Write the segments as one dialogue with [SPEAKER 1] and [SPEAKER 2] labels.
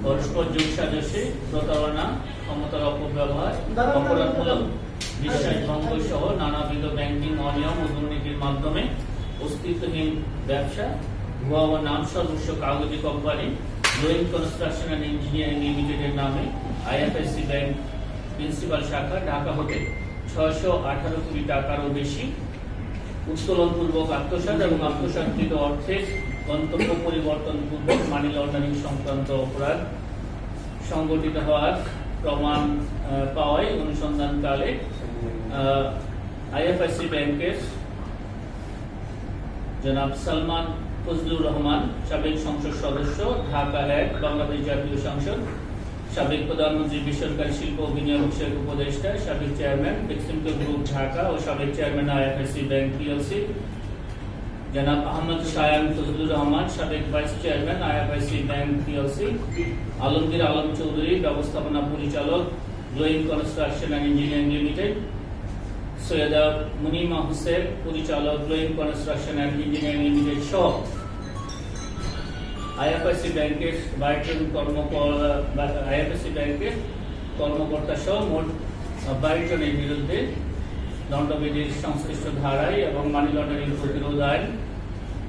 [SPEAKER 1] পরস্পর যোগসাজশে প্রতারণা, ক্ষমতার অপব্যবহার, অপরাধমূলক বিশ্বাসভঙ্গ সহ নানাবিধ ব্যাংকিং অনিয়ম ও দুর্নীতির মাধ্যমে অস্তিত্বহীন ব্যবসা, ভুয়া ও নাম সর্বস্ব কাগজি company glowing construction and engineering লিমিটেডের নামে আইএফআইসি ব্যাংক প্রিন্সিপাল শাখা ঢাকা হতে ৬১৮ কোটি টাকারও বেশি উত্তোলনপূর্বক আত্মসাৎ এবং আত্মসাৎকৃত অর্থের গন্তব্য পরিবর্তন পূর্বক মানি লন্ডারিং সংক্রান্ত অপরাধ সংগঠিত হওয়ার প্রমাণ পাওয়ায় অনুসন্ধানকালে আইএফআইসি ব্যাংকের জনাব সালমান ফজলুর রহমান, সাবেক সংসদ সদস্য, ঢাকা ১, বাংলাদেশ জাতীয় সংসদ, সাবেক প্রধানমন্ত্রী, বেসরকারি শিল্প ও বিনিয়োগ বিষয়ক উপদেষ্টা, সাবেক চেয়ারম্যান বেক্সিমকো গ্রুপ ঢাকা ও সাবেক চেয়ারম্যান আইএফআইসি ব্যাংক পিএলসি, জনাব আহমদ শায়ান ফজলুর রহমান, সাবেক vice chairman IFIC bank PLC, Alamgir Alam Chowdhury, ব্যবস্থাপনা পরিচালক, glowing construction and engineering limited, Syeda Munima Hossain, পরিচালক, glowing construction and engineering limited সহ আইএফআইসি ব্যাংকের 22 কর্মকর্তা সহ মোট 22 জনের বিরুদ্ধে দণ্ডবিধির সংশ্লিষ্ট ধারায় এবং মানি লন্ডারিং প্রতিরোধ আইন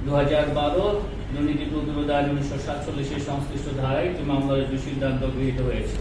[SPEAKER 1] 2012, দুর্নীতি প্রতিরোধ আইন 1947 সংশ্লিষ্ট ধারায় একটি মামলার সিদ্ধান্ত গৃহীত হয়েছে।